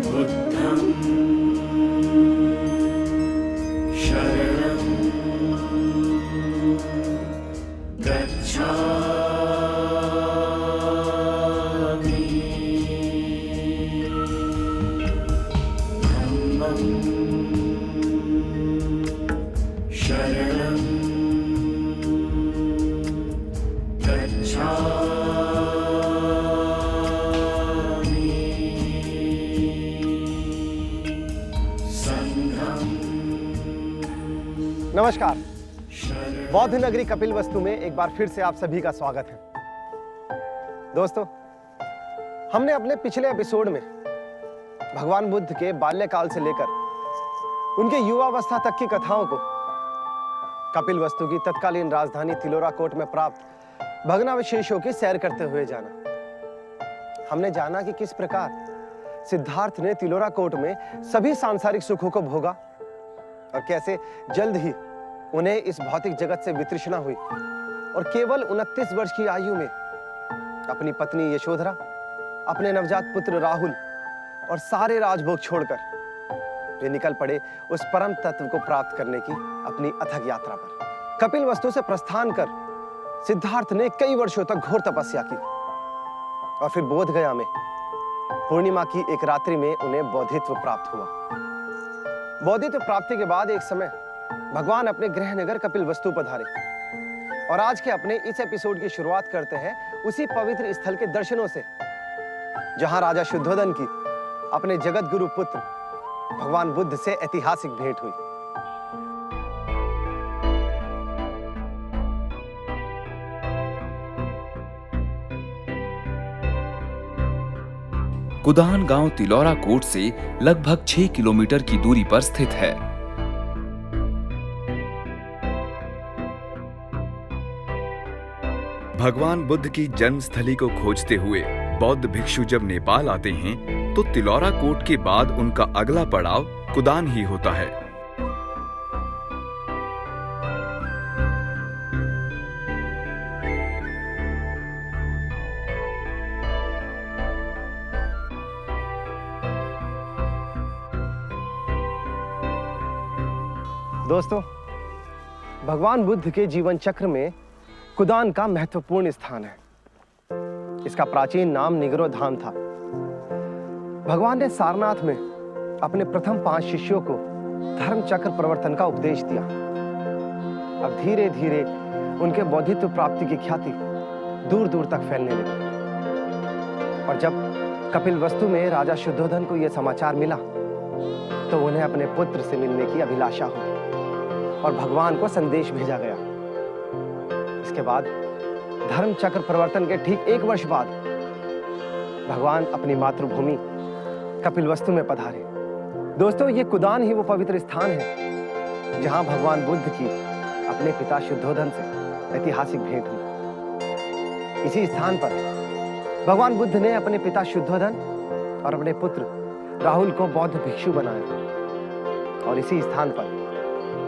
बुद्धं शरणं गच्छामि धम्मं शरणं गच्छामि संघं। नमस्कार। बौद्ध नगरी कपिलवस्तु में एक बार फिर से आप सभी का स्वागत है। दोस्तों, हमने अपने पिछले एपिसोड में भगवान बुद्ध के बाल्यकाल से लेकर उनके युवावस्था तक की कथाओं को कपिलवस्तु की तत्कालीन राजधानी तिलोरा कोट में प्राप्त भग्नावशेषों की सैर करते हुए जाना। हमने जाना कि किस प्रकार सिद्धार्थ ने तिलोरा कोट में सभी सांसारिक सुखों को भोगा और कैसे जल्द ही उन्हें इस भौतिक जगत से वितृष्णा हुई और केवल 29 वर्ष की आयु में अपनी पत्नी यशोधरा, अपने नवजात पुत्र राहुल और सारे राजभोग छोड़कर वे निकल पड़े उस परम तत्व को प्राप्त करने की अपनी अथक यात्रा पर। कपिलवस्तु से प्रस्थान कर सिद्धार्थ ने कई वर्षों तक घोर तपस्या की और फिर बोधगया में पूर्णिमा की एक रात्रि में उन्हें बौद्धित्व प्राप्त हुआ। बौद्धित्व प्राप्ति के बाद एक समय भगवान अपने गृह नगर कपिलवस्तु पधारे और आज के अपने इस एपिसोड की शुरुआत करते हैं उसी पवित्र स्थल के दर्शनों से जहां राजा शुद्धोधन की अपने जगत गुरु पुत्र भगवान बुद्ध से ऐतिहासिक भेंट हुई। कुदान गांव तिलोरा कोट से लगभग 6 किलोमीटर की दूरी पर स्थित है। भगवान बुद्ध की जन्मस्थली को खोजते हुए बौद्ध भिक्षु जब नेपाल आते हैं तो तिलोरा कोट के बाद उनका अगला पड़ाव कुदान ही होता है। दोस्तों, भगवान बुद्ध के जीवन चक्र में कुदान का महत्वपूर्ण स्थान है। इसका प्राचीन नाम निगरो धाम था। भगवान ने सारनाथ में अपने प्रथम 5 शिष्यों को धर्म चक्र प्रवर्तन का उपदेश दिया। अब धीरे धीरे उनके बौद्धित्व प्राप्ति की ख्याति दूर दूर तक फैलने लगी और जब कपिलवस्तु में राजा शुद्धोधन को यह समाचार मिला तो उन्हें अपने पुत्र से मिलने की अभिलाषा हुई और भगवान को संदेश भेजा गया। इसके बाद धर्म चक्र प्रवर्तन के ठीक 1 वर्ष बाद भगवान अपनी मातृभूमि कपिलवस्तु में पधारे। दोस्तों, ये कुदान ही वो पवित्र स्थान है जहां भगवान बुद्ध की अपने पिता शुद्धोधन से ऐतिहासिक भेंट हुई। इसी स्थान पर भगवान बुद्ध ने अपने पिता शुद्धोधन और अपने पुत्र राहुल को बौद्ध भिक्षु बनाया और इसी स्थान पर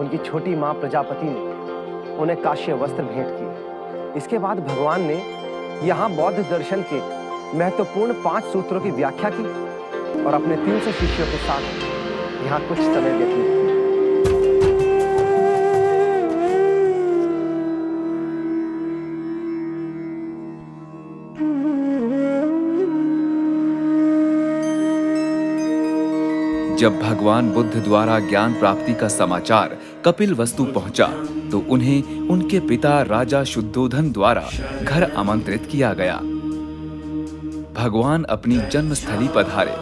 उनकी छोटी मां प्रजापति ने उन्हें काश्य वस्त्र भेंट किए। इसके बाद भगवान ने यहाँ बौद्ध दर्शन के महत्वपूर्ण 5 सूत्रों की व्याख्या की और अपने 300 शिष्यों के साथ यहाँ कुछ समय व्यतीत किया। जब भगवान बुद्ध द्वारा ज्ञान प्राप्ति का समाचार कपिलवस्तु पहुंचा तो उन्हें उनके पिता राजा शुद्धोधन द्वारा घर आमंत्रित किया गया। भगवान अपनी जन्मस्थली पधारे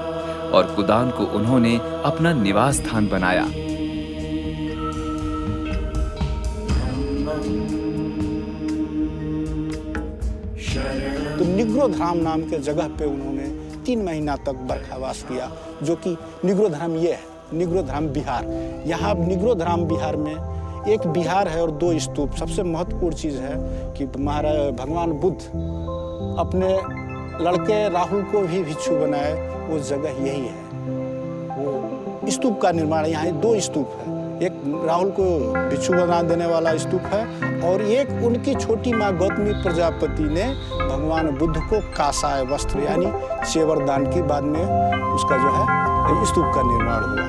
और कुदान को उन्होंने अपना निवास स्थान बनाया। तो निग्रोधाम नाम के जगह पे उन्होंने 3 महीना तक बरखावास किया, जो कि निग्रोधाम ये है, निग्रोधाम बिहार। यहाँ निग्रोधाम बिहार में एक बिहार है और 2 स्तूप। सबसे महत्वपूर्ण चीज़ है कि महाराज भगवान बुद्ध अपने लड़के राहुल को भी भिक्षु बनाए, वो जगह यही है। वो स्तूप का निर्माण यहाँ 2 स्तूप है। एक राहुल को भिक्षु बना देने वाला स्तूप है और एक उनकी छोटी माँ गौतमी प्रजापति ने भगवान बुद्ध को कासाय वस्त्र यानी चेवर दान की बाद में उसका जो है स्तूप का निर्माण हुआ।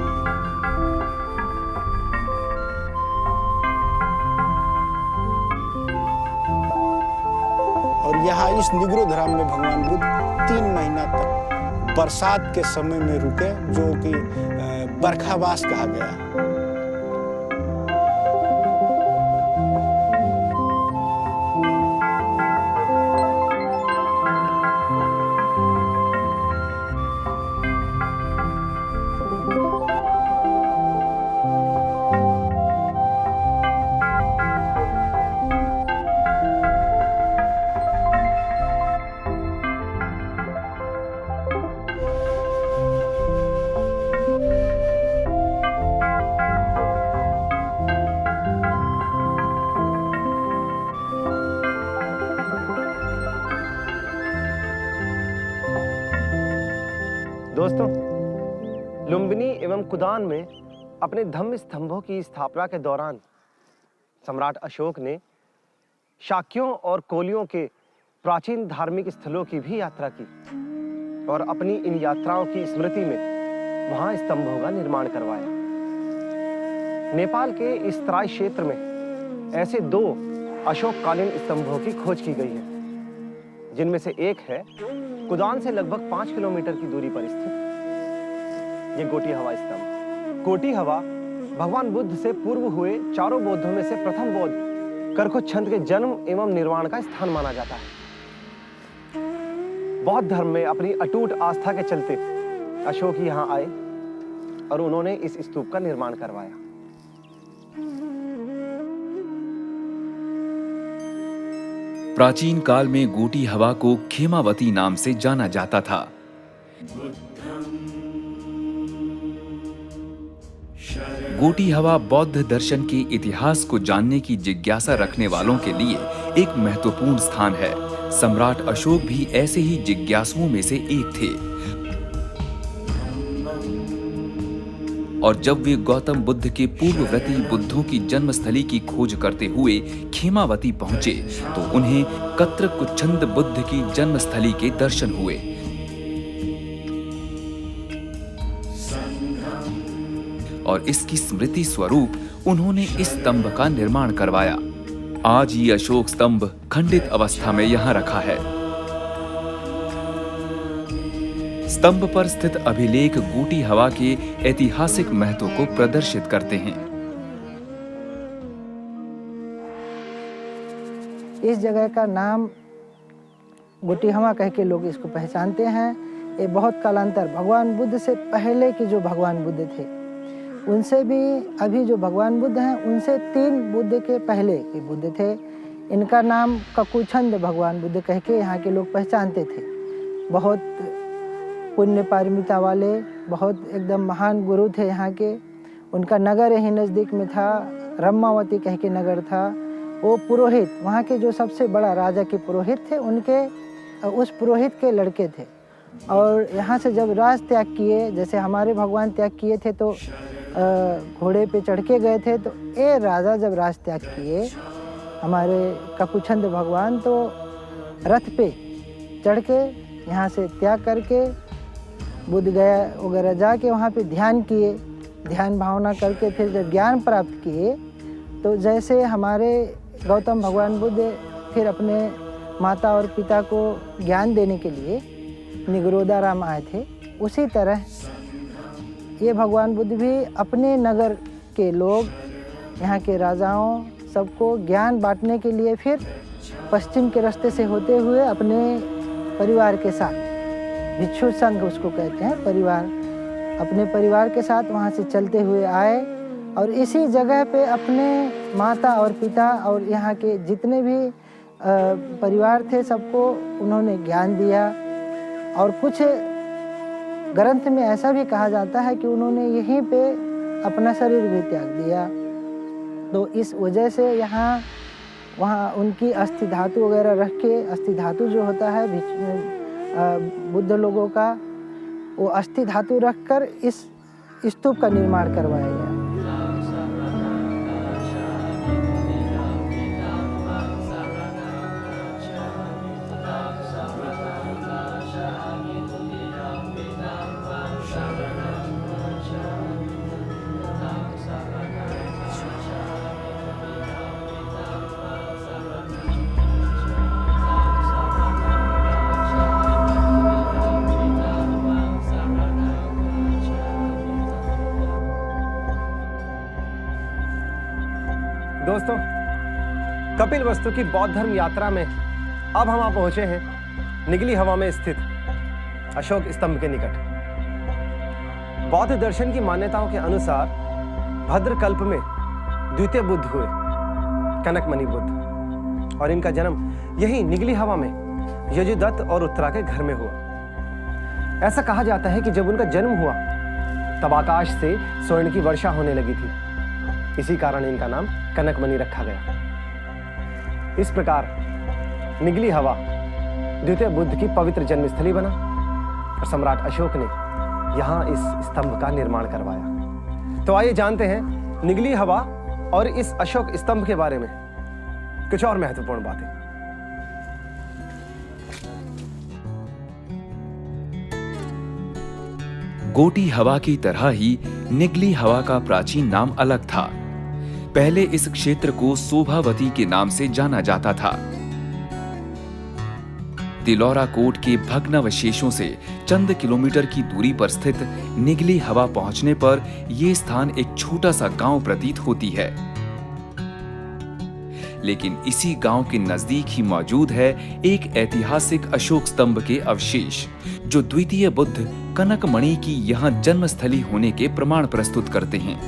और यहाँ इस निग्रोधाम में भगवान बुद्ध 3 महीना तक बरसात के समय में रुके, जो कि बरखावास कहा गया। दोस्तों, लुम्बिनी एवं कुदान में अपने धम्म स्तंभों की स्थापना के दौरान सम्राट अशोक ने शाक्यों और कोलियों के प्राचीन धार्मिक स्थलों की भी यात्रा की और अपनी इन यात्राओं की स्मृति में वहां स्तंभों का निर्माण करवाया। नेपाल के इस तराई क्षेत्र में ऐसे 2 अशोककालीन स्तंभों की खोज की गई है, जिनमें से एक है कुदान से लगभग 5 किलोमीटर की दूरी पर स्थित ये गोटी हवा स्तंभ। गोटी हवा भगवान बुद्ध से पूर्व हुए 4 बौद्धों में से प्रथम बौद्ध करखुछंद के जन्म एवं निर्माण का स्थान माना जाता है। बौद्ध धर्म में अपनी अटूट आस्था के चलते अशोक यहाँ आए और उन्होंने इस स्तूप का निर्माण करवाया। प्राचीन काल में गोटी हवा को खेमावती नाम से जाना जाता था। गोटी हवा बौद्ध दर्शन के इतिहास को जानने की जिज्ञासा रखने वालों के लिए एक महत्वपूर्ण स्थान है। सम्राट अशोक भी ऐसे ही जिज्ञासुओं में से एक थे और जब वे गौतम बुद्ध के पूर्ववर्ती बुद्धों की जन्मस्थली की खोज करते हुए खेमावती पहुंचे तो उन्हें कत्रकुच्छंद बुद्ध की जन्मस्थली के दर्शन हुए। और इसकी स्मृति स्वरूप उन्होंने इस स्तंभ का निर्माण करवाया। आज ये अशोक स्तंभ खंडित अवस्था में यहाँ रखा है। स्तंभ पर स्थित अभिलेख गोटी हवा के ऐतिहासिक महत्व को प्रदर्शित करते हैं। इस जगह का नाम गोटी हवा कह के लोग इसको पहचानते हैं। ये बहुत कालांतर भगवान बुद्ध से पहले के जो भगवान बुद्ध थे, उनसे भी अभी जो भगवान बुद्ध हैं उनसे 3 बुद्ध के पहले के बुद्ध थे। इनका नाम ककुछंद भगवान बुद्ध कह के यहाँ के लोग पहचानते थे। बहुत पुण्य पारमिता वाले, बहुत एकदम महान गुरु थे यहाँ के। उनका नगर यहीं नज़दीक में था, रमावती कह के नगर था। वो पुरोहित, वहाँ के जो सबसे बड़ा राजा के पुरोहित थे, उनके उस पुरोहित के लड़के थे। और यहाँ से जब राज त्याग किए, जैसे हमारे भगवान त्याग किए थे तो घोड़े पे चढ़ के गए थे, तो ये राजा जब राज त्याग किए हमारे ककुछंद भगवान, तो रथ पे चढ़ के यहाँ से त्याग करके बुद्ध गया वगैरह जाके वहाँ पे ध्यान किए। ध्यान भावना करके फिर जब ज्ञान प्राप्त किए तो जैसे हमारे गौतम भगवान बुद्ध फिर अपने माता और पिता को ज्ञान देने के लिए निग्रोधाराम आए थे, उसी तरह ये भगवान बुद्ध भी अपने नगर के लोग, यहाँ के राजाओं सबको ज्ञान बांटने के लिए फिर पश्चिम के रास्ते से होते हुए अपने परिवार के साथ, भिक्षु संघ उसको कहते हैं, परिवार, अपने परिवार के साथ वहाँ से चलते हुए आए और इसी जगह पे अपने माता और पिता और यहाँ के जितने भी परिवार थे सबको उन्होंने ज्ञान दिया। और कुछ ग्रंथ में ऐसा भी कहा जाता है कि उन्होंने यहीं पे अपना शरीर भी त्याग दिया। तो इस वजह से यहाँ वहाँ उनकी अस्थि धातु वगैरह रख के, अस्थि धातु जो होता है बुद्ध लोगों का, वो अस्थि धातु रखकर इस स्तूप का निर्माण करवाया गया। दोस्तों, कपिल वस्तु की बौद्ध धर्म यात्रा में अब हम वहां पहुंचे हैं निगली हवा में स्थित अशोक स्तंभ के निकट। बौद्ध दर्शन की मान्यताओं के अनुसार भद्रकल्प में द्वितीय बुद्ध हुए, कनकमणि बुद्ध, और इनका जन्म यही निगली हवा में यजुदत्त और उत्तरा के घर में हुआ। ऐसा कहा जाता है कि जब उनका जन्म हुआ तब आकाश से स्वर्ण की वर्षा होने लगी थी, इसी कारण इनका नाम कनकमणि रखा गया। इस प्रकार निगली हवा द्वितीय बुद्ध की पवित्र जन्मस्थली बना और सम्राट अशोक ने यहां इस स्तंभ का निर्माण करवाया। तो आइए जानते हैं निगली हवा और इस अशोक स्तंभ के बारे में कुछ और महत्वपूर्ण बातें। गोटी हवा की तरह ही निगली हवा का प्राचीन नाम अलग था। पहले इस क्षेत्र को शोभावती के नाम से जाना जाता था। तिलौरा कोट के भग्नावशेषों से चंद किलोमीटर की दूरी पर स्थित निगली हवा पहुंचने पर यह स्थान एक छोटा सा गांव प्रतीत होती है, लेकिन इसी गांव के नजदीक ही मौजूद है एक ऐतिहासिक अशोक स्तंभ के अवशेष, जो द्वितीय बुद्ध कनकमणि की यहां जन्मस्थली होने के प्रमाण प्रस्तुत करते हैं।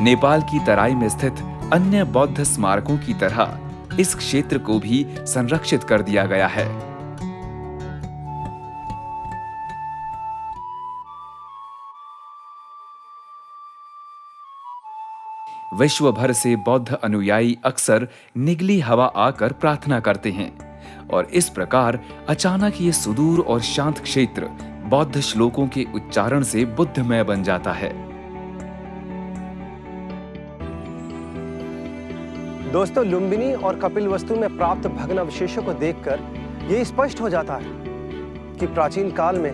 नेपाल की तराई में स्थित अन्य बौद्ध स्मारकों की तरह इस क्षेत्र को भी संरक्षित कर दिया गया है। विश्व भर से बौद्ध अनुयायी अक्सर निगली हवा आकर प्रार्थना करते हैं और इस प्रकार अचानक ये सुदूर और शांत क्षेत्र बौद्ध श्लोकों के उच्चारण से बुद्धमय बन जाता है। दोस्तों, लुम्बिनी और कपिल वस्तु में प्राप्त भग्न अवशेषों को देखकर यह स्पष्ट हो जाता है कि प्राचीन काल में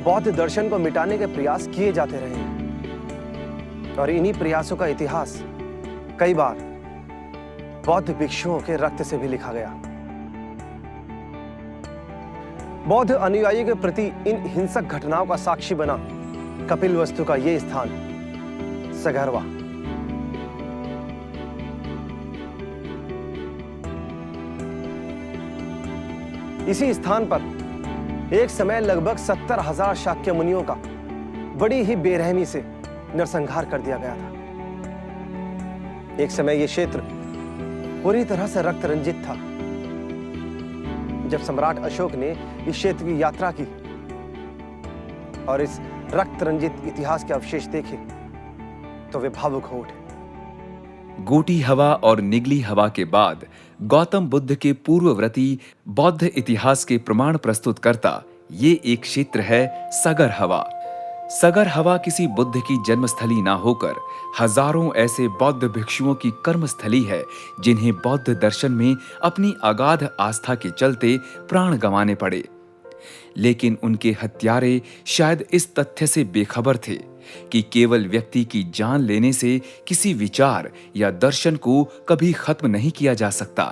बौद्ध दर्शन को मिटाने के प्रयास किए जाते रहे हैं और इन्हीं प्रयासों का इतिहास कई बार बौद्ध भिक्षुओं के रक्त से भी लिखा गया। बौद्ध अनुयायियों के प्रति इन हिंसक घटनाओं का साक्षी बना कपिल वस्तु का यह स्थान सगरवा। इसी स्थान पर एक समय लगभग 70,000 शाक्य मुनियों का बड़ी ही बेरहमी से नरसंहार कर दिया गया था। एक समय यह क्षेत्र पूरी तरह से रक्त रंजित था। जब सम्राट अशोक ने इस क्षेत्र की यात्रा की और इस रक्त रंजित इतिहास के अवशेष देखे तो वे भावुक हो उठे। गोटी हवा और निगली हवा के बाद गौतम बुद्ध के पूर्ववर्ती बौद्ध इतिहास के प्रमाण प्रस्तुत करता ये एक क्षेत्र है सगर हवा। सगर हवा किसी बुद्ध की जन्मस्थली ना होकर हजारों ऐसे बौद्ध भिक्षुओं की कर्मस्थली है, जिन्हें बौद्ध दर्शन में अपनी अगाध आस्था के चलते प्राण गंवाने पड़े। लेकिन उनके हत्यारे शायद इस तथ्य से बेखबर थे कि केवल व्यक्ति की जान लेने से किसी विचार या दर्शन को कभी खत्म नहीं किया जा सकता।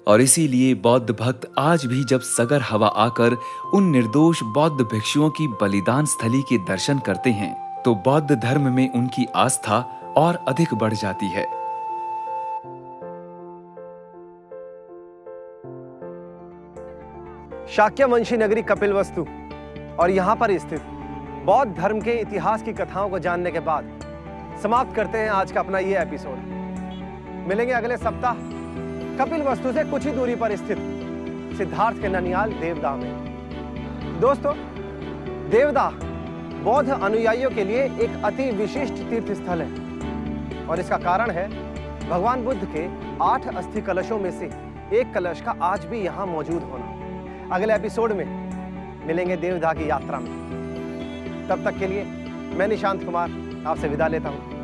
और इसीलिए बौद्ध भक्त आज भी जब सगर हवा आकर उन निर्दोष बौद्ध भिक्षुओं की बलिदान स्थली के दर्शन करते हैं तो बौद्ध धर्म में उनकी आस्था और अधिक बढ़ जाती है। शाक्य वंशी नगरी कपिलवस्तु और यहां पर स्थित बौद्ध धर्म के इतिहास की कथाओं को जानने के बाद समाप्त करते हैं आज का अपना ये एपिसोड। मिलेंगे अगले सप्ताह कपिलवस्तु से कुछ ही दूरी पर स्थित सिद्धार्थ के ननियाल देवदाह में। दोस्तों, देवदाह बौद्ध अनुयायियों के लिए एक अति विशिष्ट तीर्थ स्थल है और इसका कारण है भगवान बुद्ध के 8 अस्थि कलशों में से एक कलश का आज भी यहां मौजूद होना। अगले एपिसोड में मिलेंगे देवदाह की यात्रा में। तब तक के लिए मैं निशांत कुमार आपसे विदा लेता हूं।